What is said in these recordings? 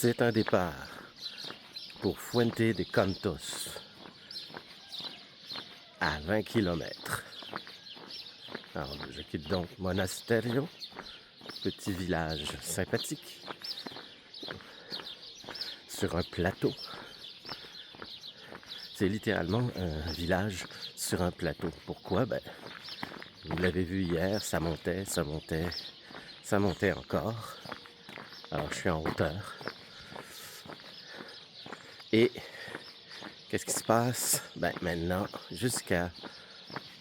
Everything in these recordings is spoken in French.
C'est un départ pour Fuente de Cantos, à 20 km. Alors, je quitte donc Monasterio, petit village sympathique, sur un plateau. C'est littéralement un village sur un plateau. Pourquoi? Ben, vous l'avez vu hier, ça montait, ça montait, ça montait encore. Alors, je suis en hauteur. Et qu'est-ce qui se passe? Ben, maintenant, jusqu'à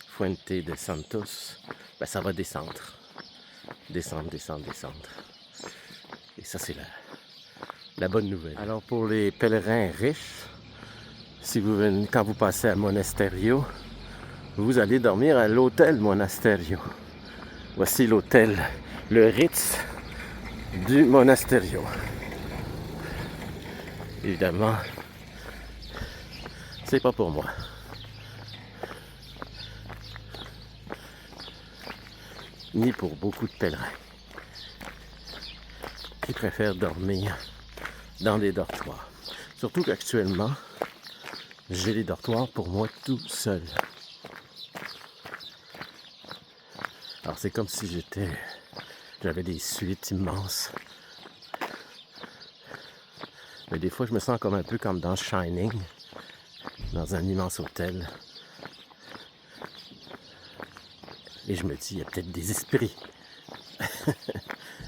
Fuente de Santos, ben, ça va descendre. Descendre, descendre, descendre. Et ça, c'est la bonne nouvelle. Alors, pour les pèlerins riches, si vous venez, quand vous passez à Monasterio, vous allez dormir à l'hôtel Monasterio. Voici l'hôtel, le Ritz du Monasterio. Évidemment, c'est pas pour moi. Ni pour beaucoup de pèlerins qui préfèrent dormir dans des dortoirs. Surtout qu'actuellement, j'ai les dortoirs pour moi tout seul. Alors c'est comme si j'avais des suites immenses. Mais des fois, je me sens comme un peu comme dans Shining, dans un immense hôtel. Et je me dis, il y a peut-être des esprits.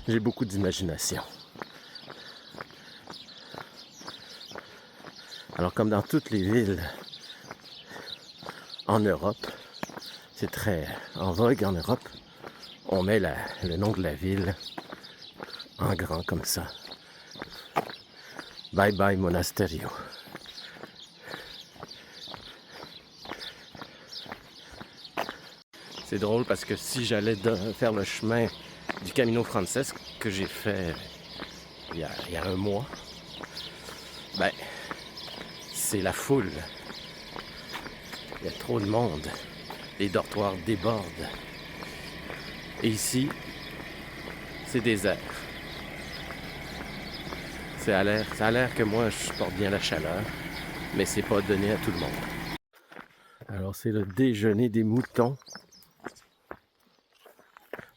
J'ai beaucoup d'imagination. Alors, comme dans toutes les villes en Europe, c'est très en vogue en Europe, on met le nom de la ville en grand comme ça. Bye bye Monasterio. C'est drôle parce que si j'allais faire le chemin du Camino Frances que j'ai fait il y a un mois, ben, c'est la foule. Il y a trop de monde. Les dortoirs débordent. Et ici, c'est désert. Ça a l'air que moi, je supporte bien la chaleur, mais c'est pas donné à tout le monde. Alors, c'est le déjeuner des moutons.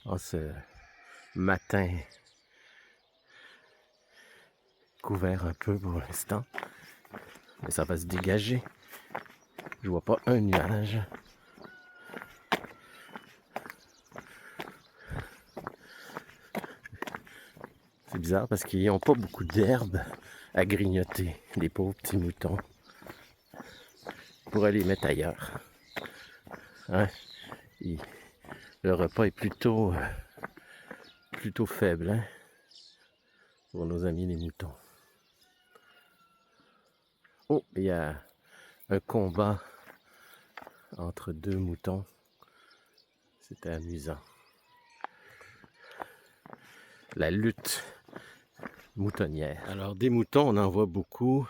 En ce matin couvert un peu pour l'instant, mais ça va se dégager. Je vois pas un nuage. C'est bizarre parce qu'ils n'ont pas beaucoup d'herbe à grignoter, les pauvres petits moutons. On pourrait les mettre ailleurs. Hein? Le repas est plutôt faible, hein? Pour nos amis les moutons. Oh, il y a un combat entre deux moutons. C'était amusant. La lutte moutonnière. Alors des moutons, on en voit beaucoup,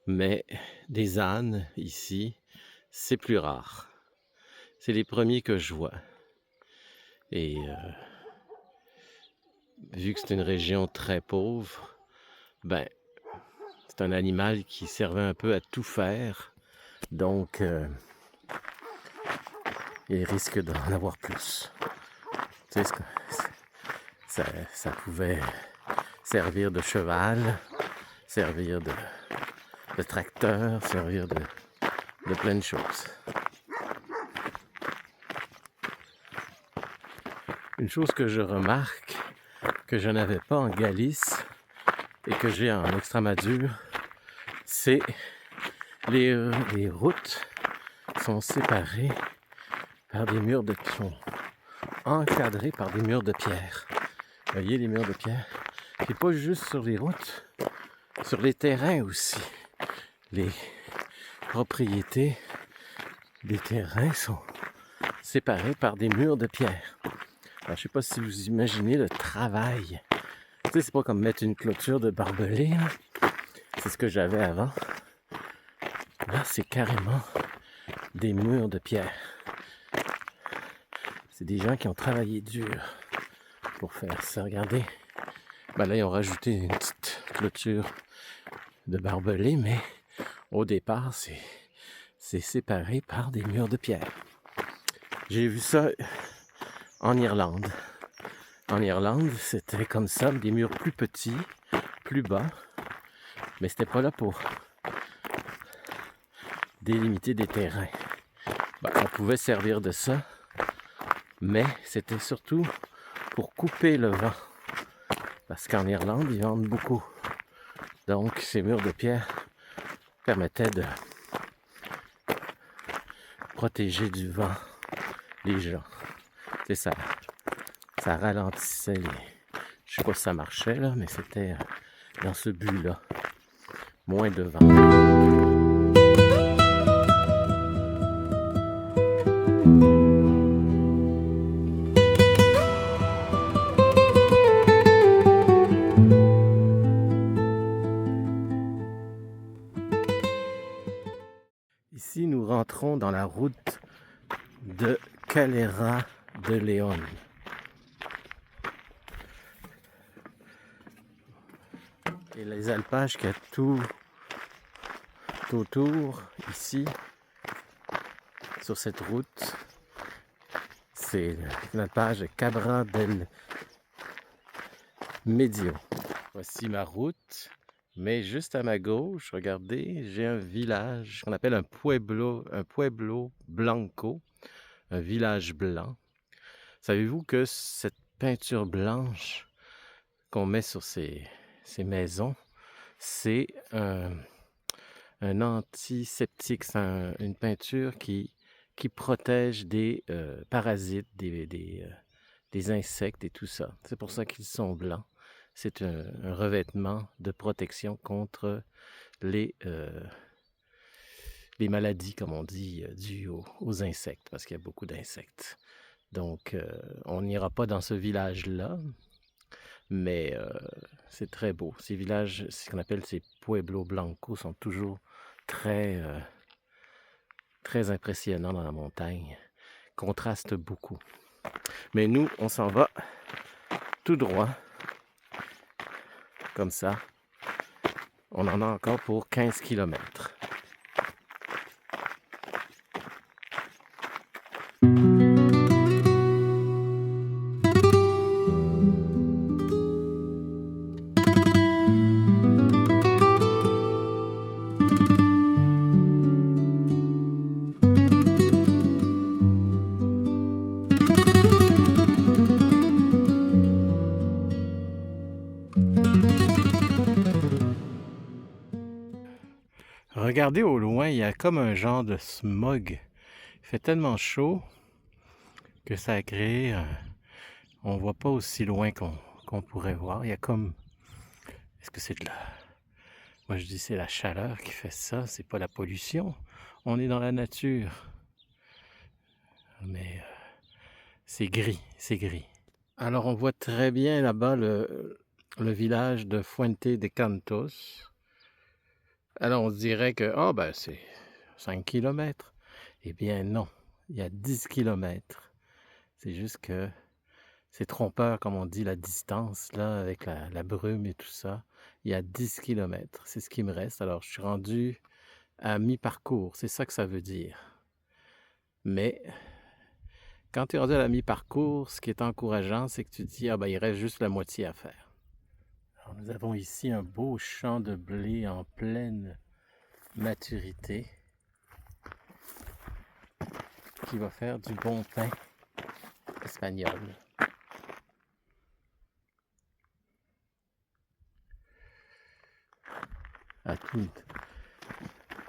mais des ânes ici, c'est plus rare. C'est les premiers que je vois. Et vu que c'est une région très pauvre, ben c'est un animal qui servait un peu à tout faire, donc il risque d'en avoir plus. Tu sais, ça pouvait servir de cheval, servir de tracteur, servir de plein de choses. Une chose que je remarque, que je n'avais pas en Galice et que j'ai en Extremadure, c'est les routes sont séparées par des murs sont encadrées par des murs de pierre. Vous voyez les murs de pierre? Et pas juste sur les routes, sur les terrains aussi. Les propriétés des terrains sont séparées par des murs de pierre. Alors, je sais pas si vous imaginez le travail. Tu sais, c'est pas comme mettre une clôture de barbelé, hein? C'est ce que j'avais avant. Là, c'est carrément des murs de pierre. C'est des gens qui ont travaillé dur pour faire ça. Regardez. Ben là, ils ont rajouté une petite clôture de barbelés, mais au départ, c'est séparé par des murs de pierre. J'ai vu ça en Irlande. En Irlande, c'était comme ça, des murs plus petits, plus bas, mais c'était pas là pour délimiter des terrains. On pouvait servir de ça, mais c'était surtout pour couper le vent. Parce qu'en Irlande, ils vendent beaucoup. Donc, ces murs de pierre permettaient de protéger du vent les gens. C'est ça. Ça ralentissait les... Je sais pas si ça marchait, là, mais c'était dans ce but-là. Moins de vent. Ici, nous rentrons dans la route de Calera de León. Et les alpages qu'il y a tout autour, ici, sur cette route, c'est l'alpage Cabra del Medio. Voici ma route. Mais juste à ma gauche, regardez, j'ai un village qu'on appelle un pueblo blanco, un village blanc. Savez-vous que cette peinture blanche qu'on met sur ces maisons, c'est un antiseptique, c'est une peinture qui protège des parasites, des insectes et tout ça. C'est pour ça qu'ils sont blancs. C'est un revêtement de protection contre les maladies, comme on dit, dues aux insectes, parce qu'il y a beaucoup d'insectes. Donc, on n'ira pas dans ce village-là, mais c'est très beau. Ces villages, ce qu'on appelle ces pueblos blancos, sont toujours très, très impressionnants dans la montagne. Contrastent beaucoup. Mais nous, on s'en va tout droit. Comme ça, on en a encore pour 15 km. Regardez au loin, il y a comme un genre de smog. Il fait tellement chaud que ça a créé... on voit pas aussi loin qu'on pourrait voir. Il y a comme... Est-ce que c'est de la... Moi je dis c'est la chaleur qui fait ça, c'est pas la pollution. On est dans la nature. Mais c'est gris, c'est gris. Alors on voit très bien là-bas le village de Fuente de Cantos. Alors on se dirait que c'est 5 km. Eh bien non, il y a 10 km. C'est juste que c'est trompeur, comme on dit, la distance, là, avec la brume et tout ça. Il y a 10 km, c'est ce qui me reste. Alors je suis rendu à mi-parcours, c'est ça que ça veut dire. Mais quand tu es rendu à la mi-parcours, ce qui est encourageant, c'est que tu te dis, il reste juste la moitié à faire. Alors, nous avons ici un beau champ de blé en pleine maturité qui va faire du bon pain espagnol.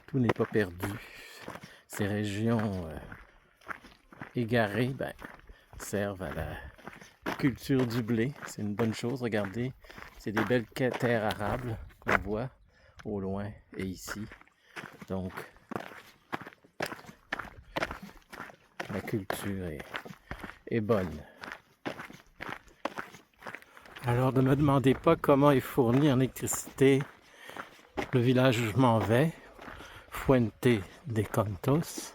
Tout n'est pas perdu. Ces régions égarées servent à la culture du blé. C'est une bonne chose. Regardez, c'est des belles terres arables qu'on voit au loin et ici. Donc, la culture est bonne. Alors, ne me demandez pas comment est fourni en électricité le village où je m'en vais, Fuente de Cantos.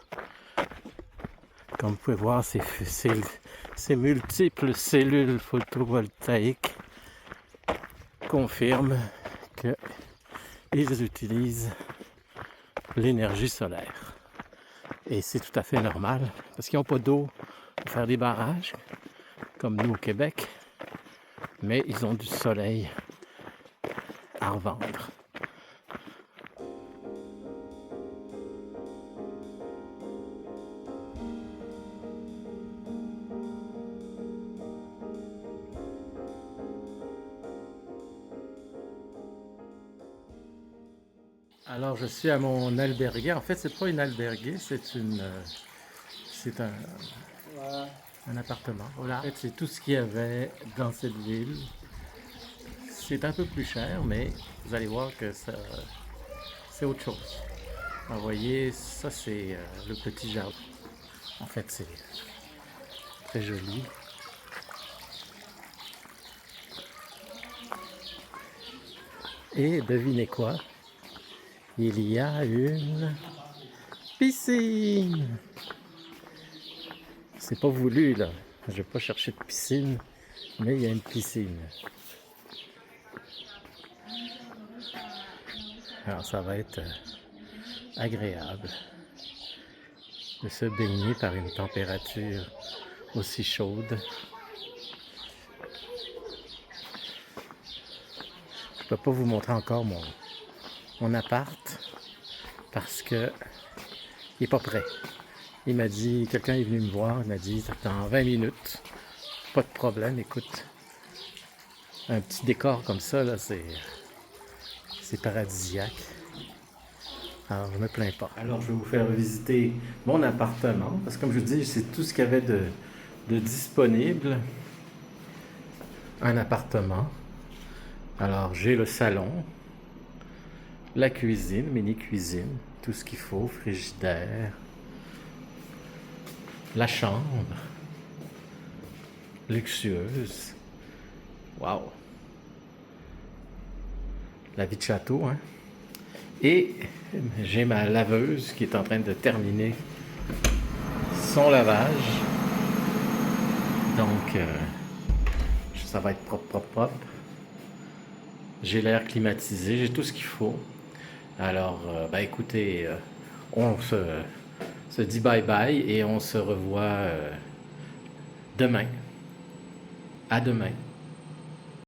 Comme vous pouvez voir, ces multiples cellules photovoltaïques confirment qu'ils utilisent l'énergie solaire. Et c'est tout à fait normal, parce qu'ils n'ont pas d'eau pour faire des barrages, comme nous au Québec, mais ils ont du soleil à revendre. Alors, je suis à mon albergue. En fait, c'est pas une albergue, c'est un appartement. Voilà. En fait, c'est tout ce qu'il y avait dans cette ville. C'est un peu plus cher, mais vous allez voir que c'est autre chose. Vous voyez, ça c'est le petit jardin. En fait, c'est très joli. Et devinez quoi? Il y a une piscine. C'est pas voulu là. Je vais pas chercher de piscine, mais il y a une piscine. Alors ça va être agréable de se baigner par une température aussi chaude. Je peux pas vous montrer encore mon appart parce que il est pas prêt. Il m'a dit, quelqu'un est venu me voir, il m'a dit dans 20 minutes, pas de problème, écoute. Un petit décor comme ça, là, c'est paradisiaque. Alors, je me plains pas. Alors, je vais vous faire visiter mon appartement, parce que comme je vous dis, c'est tout ce qu'il y avait de disponible. Un appartement. Alors, j'ai le salon, la cuisine, mini-cuisine, tout ce qu'il faut, frigidaire, la chambre, luxueuse. Waouh! La vie de château, hein? Et j'ai ma laveuse qui est en train de terminer son lavage. Donc, ça va être propre, propre, propre. J'ai l'air climatisé, j'ai tout ce qu'il faut. Alors, écoutez, on se dit bye bye et on se revoit demain. À demain.